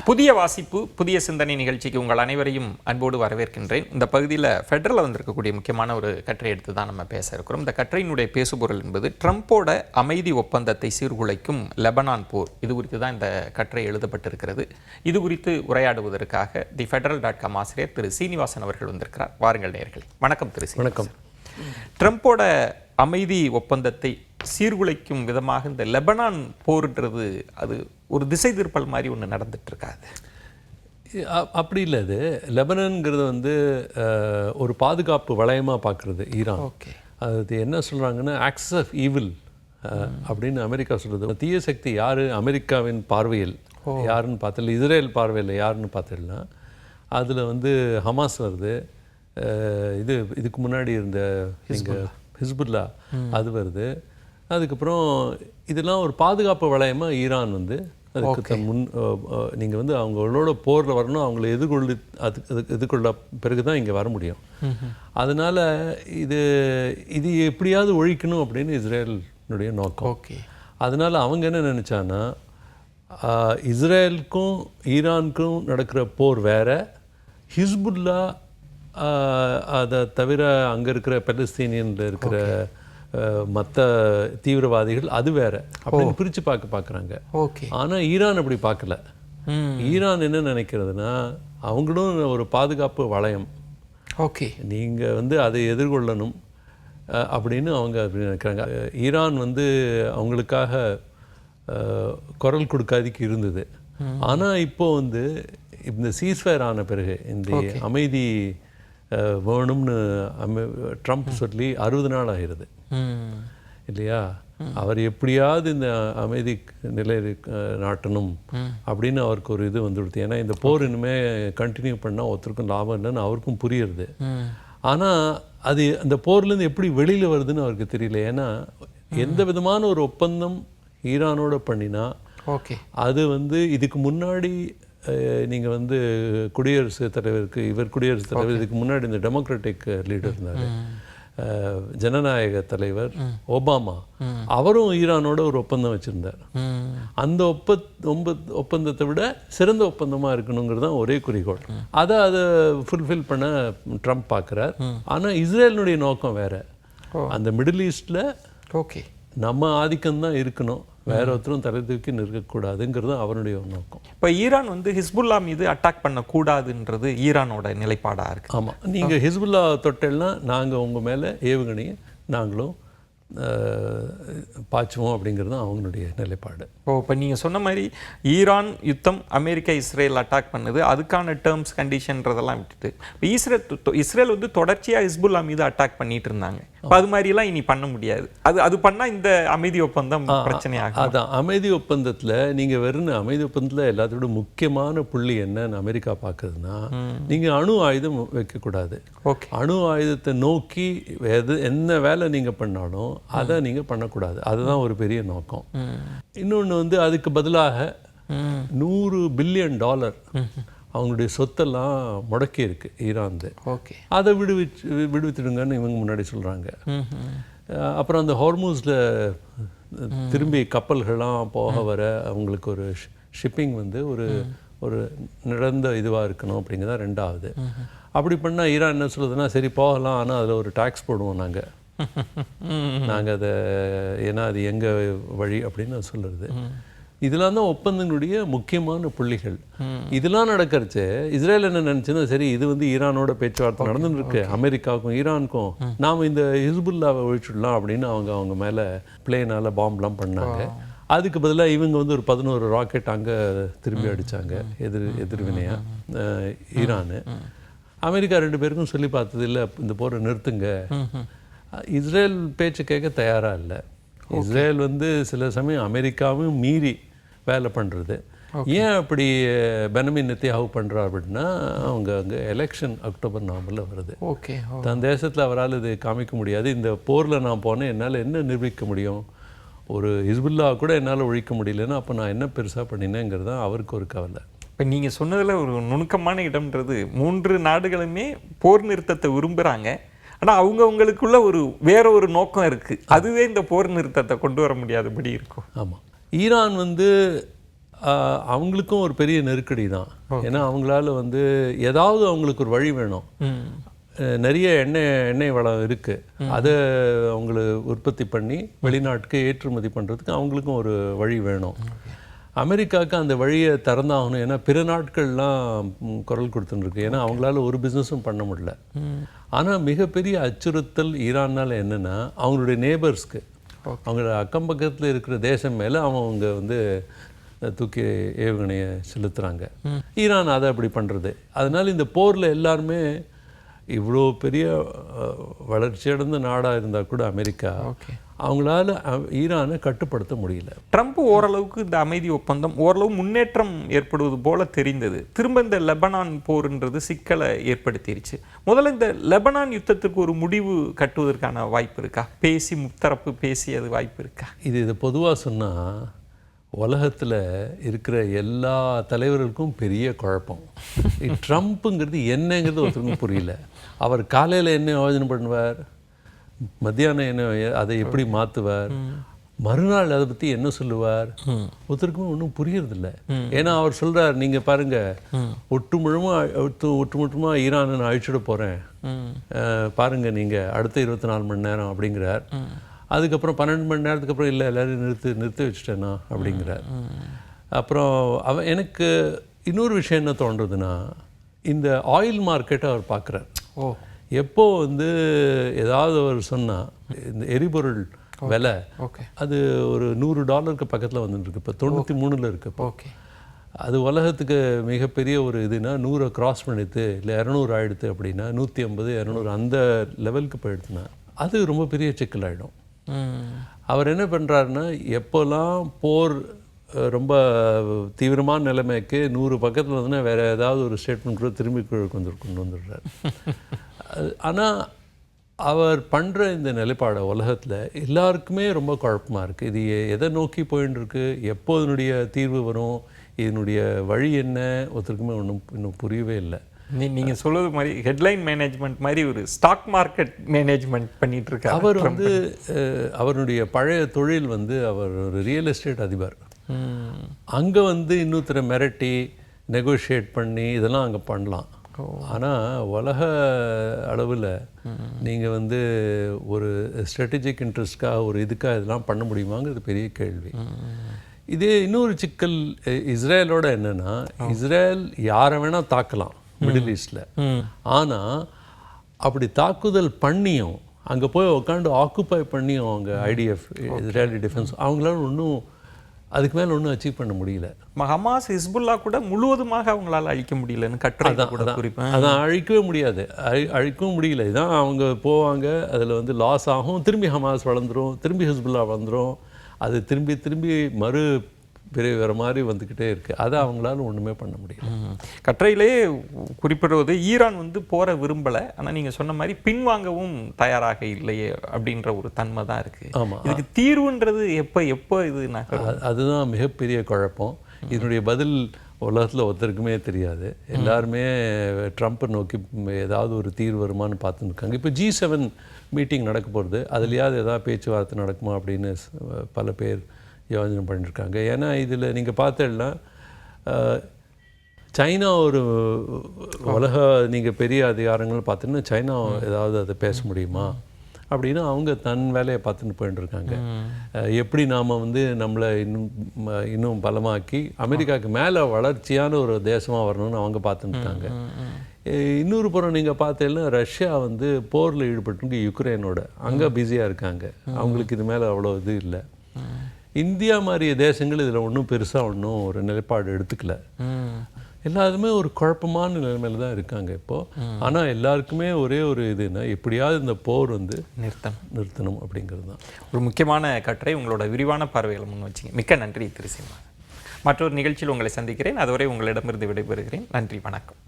புதிய வாசிப்பு புதிய சிந்தனை நிகழ்ச்சிக்கு உங்கள் அனைவரையும் அன்போடு வரவேற்கின்றேன். இந்த பகுதியில் ஃபெடரலில் வந்திருக்கக்கூடிய முக்கியமான ஒரு கட்டுரை எடுத்து தான் நம்ம பேச இருக்கிறோம். இந்த கட்டுரையினுடைய பேசுபொருள் என்பது ட்ரம்போட அமைதி ஒப்பந்தத்தை சீர்குலைக்கும் லெபனான் போர். இது குறித்து தான் இந்த கட்டுரை எழுதப்பட்டிருக்கிறது. இது குறித்து உரையாடுவதற்காக தி ஃபெடரல்.com ஆசிரியர் திரு சீனிவாசன் அவர்கள் வந்திருக்கிறார். வாருங்கள் நேயர்களே. வணக்கம் திரு வணக்கம். ட்ரம்போட அமைதி ஒப்பந்தத்தை சீர்குலைக்கும் விதமாக இந்த லெபனான் போர்ன்றது அது ஒரு திசை திருப்பல் மாதிரி ஒன்று நடந்துட்டு இருக்காது. அப்படி இல்லை. அது லெபனான்ங்கிறது வந்து ஒரு பாதுகாப்பு வளையமாக பார்க்குறது ஈரான். ஓகே, அது என்ன சொல்கிறாங்கன்னா ஆக்சஸ் ஆஃப் ஈவில் அப்படின்னு அமெரிக்கா சொல்கிறது. தீய சக்தி யார் அமெரிக்காவின் பார்வையில் யாருன்னு பார்த்தல, இஸ்ரேல் பார்வையில் யாருன்னு பார்த்தீங்கன்னா அதில் வந்து ஹமாஸ் வருது, இதுக்கு முன்னாடி இருந்த நீங்கள் ஹிஸ்புல்லா அது வருது. அதுக்கப்புறம் இதெல்லாம் ஒரு பாதுகாப்பு வளையமாக ஈரான் வந்து அதுக்கு நீங்கள் வந்து அவங்களோட போரில் வரணும், அவங்கள எதிர்கொள்ள பிறகு தான் இங்கே வர முடியும். அதனால் இது எப்படியாவது ஒழிக்கணும் அப்படின்னு இஸ்ரேலினுடைய நோக்கம். ஓகே, அதனால் அவங்க என்ன நினச்சான்னா இஸ்ரேலுக்கும் ஈரானுக்கும் நடக்கிற போர் வேறு, ஹிஸ்புல்லா அதை தவிர அங்கே இருக்கிற பலஸ்தீனியனில் இருக்கிற மற்ற தீவிரவாதிகள் அது வேற அப்படின்னு பிரித்து பார்க்குறாங்க. ஓகே, ஆனால் ஈரான் அப்படி பார்க்கல. ஈரான் என்ன நினைக்கிறதுனா அவங்களும் ஒரு பாதுகாப்பு வளையம். ஓகே, நீங்கள் வந்து அதை எதிர்கொள்ளணும் அப்படின்னு அவங்க அப்படி நினைக்கிறாங்க. ஈரான் வந்து அவங்களுக்காக குரல் கொடுக்காதிக்கு இருந்தது. ஆனால் இப்போ வந்து இந்த சீஸ்ஃபயர் ஆன பிறகு இந்த அமைதி வேணும்னு ட்ரம்ப் சொல்லி 60 நாள் ஆகிறது இல்லையா? அவர் எப்படியாவது இந்த அமைதி நிலை நாட்டணும் அப்படின்னு அவருக்கு ஒரு இது வந்துடுது. ஏன்னா இந்த போர் இனிமேல் கண்டினியூ பண்ணால் ஒருத்தருக்கும் லாபம் இல்லைன்னு அவருக்கும் புரியுறது. ஆனால் அது அந்த போர்லேருந்து எப்படி வெளியில் வருதுன்னு அவருக்கு தெரியல. ஏன்னா எந்த விதமான ஒரு ஒப்பந்தம் ஈரானோட பண்ணினா ஓகே, அது வந்து இதுக்கு முன்னாடி நீங்கள் வந்து குடியரசுத் தலைவருக்கு குடியரசுத் தலைவர் இதுக்கு முன்னாடி இந்த டெமோக்ராட்டிக் லீடர் இருந்தார், ஜனநாயக தலைவர் ஒபாமா, அவரும் ஈரானோட ஒரு ஒப்பந்தம் வச்சுருந்தார். அந்த ஒப்பந்தத்தை விட சிறந்த ஒப்பந்தமாக இருக்கணுங்கிறது தான் ஒரே குறிக்கோள். அதை ஃபுல்ஃபில் பண்ண ட்ரம்ப் பார்க்குறார். ஆனால் இஸ்ரேலினுடைய நோக்கம் வேறு. அந்த மிடில் ஈஸ்டில் ஓகே நம்ம ஆதிக்கம்தான் இருக்கணும், வேற ஒருத்தரும் தலை தூக்கி நிற்கக்கூடாதுங்கிறது அவருடைய நோக்கம். இப்போ ஈரான் வந்து ஹிஸ்புல்லா மீது அட்டாக் பண்ணக்கூடாதுன்றது ஈரானோட நிலைப்பாடாக இருக்குது. ஆமாம், நீங்கள் ஹிஸ்புல்லா தொட்டல்னா நாங்கள் உங்கள் மேலே ஏவுகணையை நாங்களும் பாய்ச்சுவோம் அப்படிங்கிறது தான் அவங்களுடைய நிலைப்பாடு. இப்போ நீங்கள் சொன்ன மாதிரி ஈரான் யுத்தம் அமெரிக்கா இஸ்ரேல் அட்டாக் பண்ணுது, அதுக்கான டேர்ம்ஸ் கண்டிஷன்றதெல்லாம் விட்டுட்டு இப்போ இஸ்ரேல் வந்து தொடர்ச்சியாக ஹிஸ்புல்லா மீது அட்டாக் பண்ணிட்டு இருந்தாங்க. இப்போ அது மாதிரிலாம் இனி பண்ண முடியாது. அது பண்ணால் இந்த அமைதி ஒப்பந்தம் பிரச்சனையாகும். அதான் அமைதி ஒப்பந்தத்தில் நீங்கள் வெறும் அமைதி ஒப்பந்தத்தில் எல்லாத்தோட முக்கியமான புள்ளி என்னன்னு அமெரிக்கா பார்க்குதுன்னா, நீங்கள் அணு ஆயுதம் வைக்கக்கூடாது. ஓகே, அணு ஆயுதத்தை நோக்கி என்ன வேலை நீங்கள் பண்ணாலும் அதை நீங்கள் பண்ணக்கூடாது. அதுதான் ஒரு பெரிய நோக்கம். இன்னொன்று வந்து அதுக்கு பதிலாக $100 பில்லியன் அவங்களுடைய சொத்தெல்லாம் முடக்கி இருக்கு ஈரான். ஓகே, அதை விடுவித்துடுங்கன்னு இவங்க முன்னாடி சொல்கிறாங்க. அப்புறம் அந்த ஹார்மூஸில் திரும்பி கப்பல்கள்லாம் போக வர அவங்களுக்கு ஒரு ஷிப்பிங் வந்து ஒரு நிரந்த இதுவாக இருக்கணும் அப்படிங்கிறதா ரெண்டாவது. அப்படி பண்ணால் ஈரான் என்ன சொல்லுதுன்னா, சரி போகலாம், ஆனால் அதில் ஒரு டாக்ஸ் போடுவோம் நாங்கள் அதை, ஏன்னா அது எங்கள் வழி அப்படின்னு சொல்லுறது. இதெல்லாம் தான் ஒப்பந்தங்களுடைய முக்கியமான புள்ளிகள். இதெல்லாம் நடக்கிறச்சு இஸ்ரேல் என்ன நினச்சுன்னா, சரி இது வந்து ஈரானோட பேச்சுவார்த்தை நடந்துன்னு இருக்கு, அமெரிக்காவுக்கும் ஈரானுக்கும் நாம் இந்த ஹிஸ்புல்லாவை ஒழிச்சுடலாம் அப்படின்னு அவங்க மேலே பிளேனால் பாம்பெலாம் பண்ணாங்க. அதுக்கு பதிலாக இவங்க வந்து ஒரு 11 ராக்கெட் அங்கே திரும்பி அடித்தாங்க எதிர்வினையாக ஈரானு. அமெரிக்கா 2 பேருக்கும் சொல்லி பார்த்தது இல்லை இந்த போரை நிறுத்துங்க. இஸ்ரேல் பேச்சு கேட்க தயாராக இல்லை. இஸ்ரேல் வந்து சில சமயம் அமெரிக்காவும் மீறி வேலை பண்ணுறது. ஏன் அப்படி பெனமின் நெத்தன்யாஹூ பண்ணுறா அப்படின்னா, அவங்க அங்கே எலெக்ஷன் அக்டோபர் நவம்பரில் வருது. ஓகே, தன் தேசத்தில் அவரால் இது காமிக்க முடியாது. இந்த போரில் நான் போனேன், என்னால் என்ன நிரூபிக்க முடியும், ஒரு ஹிஸ்புல்லா கூட என்னால் ஒழிக்க முடியலன்னா அப்போ நான் என்ன பெருசாக பண்ணினேங்கிறது தான் அவருக்கு ஒரு கவலை. இப்போ நீங்கள் சொன்னதில் ஒரு நுணுக்கமான இடம்ன்றது, 3 நாடுகளுமே போர் நிறுத்தத்தை விரும்புகிறாங்க, ஆனால் அவங்கவுங்களுக்குள்ள வேற ஒரு நோக்கம் இருக்குது. அதுவே இந்த போர் நிறுத்தத்தை கொண்டு வர முடியாதபடி இருக்கும். ஆமாம், ஈரான் வந்து அவங்களுக்கும் ஒரு பெரிய நெருக்கடி தான். ஏன்னா அவங்களால வந்து ஏதாவது அவங்களுக்கு ஒரு வழி வேணும். நிறைய எண்ணெய் வளம் இருக்குது, அதை அவங்கள உற்பத்தி பண்ணி வெளிநாட்டுக்கு ஏற்றுமதி பண்ணுறதுக்கு அவங்களுக்கும் ஒரு வழி வேணும். அமெரிக்காவுக்கு அந்த வழியை திறந்தாகணும். ஏன்னா பிற நாட்கள்லாம் குரல் கொடுத்துருக்கு, ஏன்னா அவங்களால ஒரு பிஸ்னஸும் பண்ண முடியல. ஆனால் மிகப்பெரிய அச்சுறுத்தல் ஈரானால் என்னென்னா, அவங்களுடைய நேபர்ஸ்க்கு, அவங்களோட அக்கம் பக்கத்தில் இருக்கிற தேசம் மேலே அவங்க வந்து தூக்கி ஏவுகணையை செலுத்துகிறாங்க. ஈரான் அதை அப்படி பண்ணுறது. அதனால் இந்த போரில் எல்லாருமே இவ்வளோ பெரிய வளர்ச்சியடைந்த நாடாக இருந்தால் கூட அமெரிக்கா அவங்களால ஈரானை கட்டுப்படுத்த முடியல. ட்ரம்ப் ஓரளவுக்கு இந்த அமைதி ஒப்பந்தம் ஓரளவு முன்னேற்றம் ஏற்படுவது போல தெரிந்தது. திரும்ப இந்த லெபனான் போர்ன்றது சிக்கலை ஏற்படுத்திடுச்சு. முதல்ல இந்த லெபனான் யுத்தத்துக்கு ஒரு முடிவு கட்டுவதற்கான வாய்ப்பு இருக்கா? பேசி முத்தரப்பு பேசி அது வாய்ப்பு இருக்கா? இது பொதுவாக சொன்னால் உலகத்தில் இருக்கிற எல்லா தலைவர்களுக்கும் பெரிய குழப்பம். ட்ரம்ப்புங்கிறது என்னங்கிறது ஒருத்தருக்கும் புரியல. அவர் காலையில் என்ன யோஜனை பண்ணுவார், மத்தியானம் என்ன, அதை எப்படி மாற்றுவார், மறுநாள் அதை பற்றி என்ன சொல்லுவார், ஒருத்தருக்குமே ஒன்றும் புரியறதில்ல. ஏன்னா அவர் சொல்கிறார், நீங்கள் பாருங்கள், ஒட்டுமொத்தமாக ஈரானை நான் அழிச்சிட போகிறேன் பாருங்கள் நீங்கள் அடுத்த 24 மணி நேரம் அப்படிங்கிறார். அதுக்கப்புறம் 12 மணி நேரத்துக்கு அப்புறம் இல்லை எல்லோரும் நிறுத்தி வச்சுட்டேன்னா அப்படிங்கிறார். அப்புறம் எனக்கு இன்னொரு விஷயம் என்ன தோன்றதுன்னா, இந்த ஆயில் மார்க்கெட்டை அவர் பார்க்குறார். எப்போ வந்து ஏதாவது அவர் சொன்னால் இந்த எரிபொருள் விலை அது ஒரு $100 பக்கத்தில் வந்துட்டுருக்கு. இப்போ 93 இருக்குது. ஓகே, அது உலகத்துக்கு மிகப்பெரிய ஒரு இதுனா 100 கிராஸ் பண்ணிடுது, இல்லை 200 ஆகிடுது அப்படின்னா 150 200 அந்த லெவலுக்கு போயிடுதுன்னா அது ரொம்ப பெரிய சிக்கலாயிடும். அவர் என்ன பண்ணுறாருன்னா, எப்போல்லாம் போர் ரொம்ப தீவிரமான நிலைமைக்கு 100 பக்கத்தில் வந்துன்னா வேறு ஏதாவது ஒரு ஸ்டேட்மெண்ட் கூட திரும்பி கொண்டு வந்துடுறார். ஆனால் அவர் பண்ணுற இந்த நிலைப்பாடை உலகத்தில் எல்லாருக்குமே ரொம்ப குழப்பமாக இருக்குது. இது எதை நோக்கி போயின்னு இருக்கு, எப்போ இதனுடைய தீர்வு வரும், இதனுடைய வழி என்ன, ஒருத்தருக்குமே இன்னும் புரியவே இல்லை. நீங்கள் சொல்வது மாதிரி ஹெட்லைன் மேனேஜ்மெண்ட் மாதிரி ஒரு ஸ்டாக் மார்க்கெட் மேனேஜ்மெண்ட் பண்ணிட்டு இருக்காரு. அவர் வந்து அவருடைய பழைய தொழில் வந்து அவர் ஒரு ரியல் எஸ்டேட் அதிபர். அங்கே வந்து இன்னொருத்தரை மிரட்டி நெகோஷியேட் பண்ணி இதெல்லாம் அங்கே பண்ணலாம். ஆனால் உலக அளவில் நீங்கள் வந்து ஒரு ஸ்ட்ராட்டஜிக் இன்ட்ரெஸ்ட்காக ஒரு இதுக்காக இதெல்லாம் பண்ண முடியுமாங்கிறது பெரிய கேள்வி. இதே இன்னொரு சிக்கல் இஸ்ரேலோட என்னென்னா, இஸ்ரேல் யாரை வேணால் தாக்கலாம் மிடில் ஈஸ்டில். ஆனால் அப்படி தாக்குதல் பண்ணியும் அங்கே போய் உட்காந்து ஆக்குப்பை பண்ணியும் அவங்க IDF இஸ்ரேலி டிஃபென்ஸ் அவங்களால ஒன்றும் அதுக்கு மேலே ஒன்றும் அச்சீவ் பண்ண முடியல. ஹமாஸ் ஹிஸ்புல்லா கூட முழுவதுமாக அவங்களால அழிக்க முடியலன்னு கட்டுரை கூட குறிப்பேன். அதான் அழிக்கவே முடியாது, அழிக்கவும் முடியல. இதுதான் அவங்க போவாங்க, அதில் வந்து லாஸ் ஆகும், திரும்பி ஹமாஸ் வளர்ந்துடும், திரும்பி ஹிஸ்புல்லா வளர்ந்துடும், அது திரும்பி மறு பிறகு வேறு மாதிரி வந்துக்கிட்டே இருக்குது. அதை அவங்களால ஒன்றுமே பண்ண முடியல. கட்டுரையிலே குறிப்பிடுவது ஈரான் வந்து போரை விரும்பலை, ஆனால் நீங்கள் சொன்ன மாதிரி பின்வாங்கவும் தயாராக இல்லையே அப்படின்ற ஒரு தன்மை தான் இருக்குது. ஆமாம், இதுக்கு தீர்வுன்றது எப்போ இது அதுதான் மிகப்பெரிய குழப்பம். இதனுடைய பதில் உலகத்தில் ஒருத்தருக்குமே தெரியாது. எல்லாருமே ட்ரம்ப்பை நோக்கி ஏதாவது ஒரு தீர்வு வருமானு பார்த்துன்னு இருக்காங்க. இப்போ G7 மீட்டிங் நடக்க போகிறது, அதுலேயாவது ஏதாவது பேச்சுவார்த்தை நடக்குமா அப்படின்னு பல பேர் யோஜனை பண்ணியிருக்காங்க. ஏன்னா இதில் நீங்கள் பார்த்தேன்னா சைனா ஒரு உலக நீங்கள் பெரிய அதிகாரங்கள் பார்த்தீங்கன்னா சைனா ஏதாவது அதை பேச முடியுமா அப்படின்னா அவங்க தன் வேலையை பார்த்துன்னு போயிட்டு இருக்காங்க. எப்படி நாம் வந்து நம்மளை இன்னும் பலமாக்கி அமெரிக்காவுக்கு மேலே வளர்ச்சியான ஒரு தேசமாக வரணும்னு அவங்க பார்த்துன்னு இருக்காங்க. இன்னொரு புறம் நீங்கள் பார்த்தீங்கன்னா ரஷ்யா வந்து போரில் ஈடுபட்டு யுக்ரைனோட அங்கே பிஸியாக இருக்காங்க. அவங்களுக்கு இது மேலே அவ்வளோ இது இல்லை. இந்தியா மாதிரிய தேசங்கள் இதில் ஒன்றும் பெருசாக ஒன்றும் ஒரு நிலைப்பாடு எடுத்துக்கல. எல்லாருமே ஒரு குழப்பமான நிலைமையில தான் இருக்காங்க இப்போது. ஆனால் எல்லாருக்குமே ஒரே ஒரு இதுன்னா எப்படியாவது இந்த போர் வந்து நிறுத்தணும் அப்படிங்கிறது தான் ஒரு முக்கியமான கட்டுரை. உங்களோட விரிவான பார்வைகளை முன் வச்சிங்க. மிக்க நன்றி திரு சீமான். மற்றொரு நிகழ்ச்சியில் உங்களை சந்திக்கிறேன். அதுவரை உங்களிடமிருந்து விடைபெறுகிறேன். நன்றி, வணக்கம்.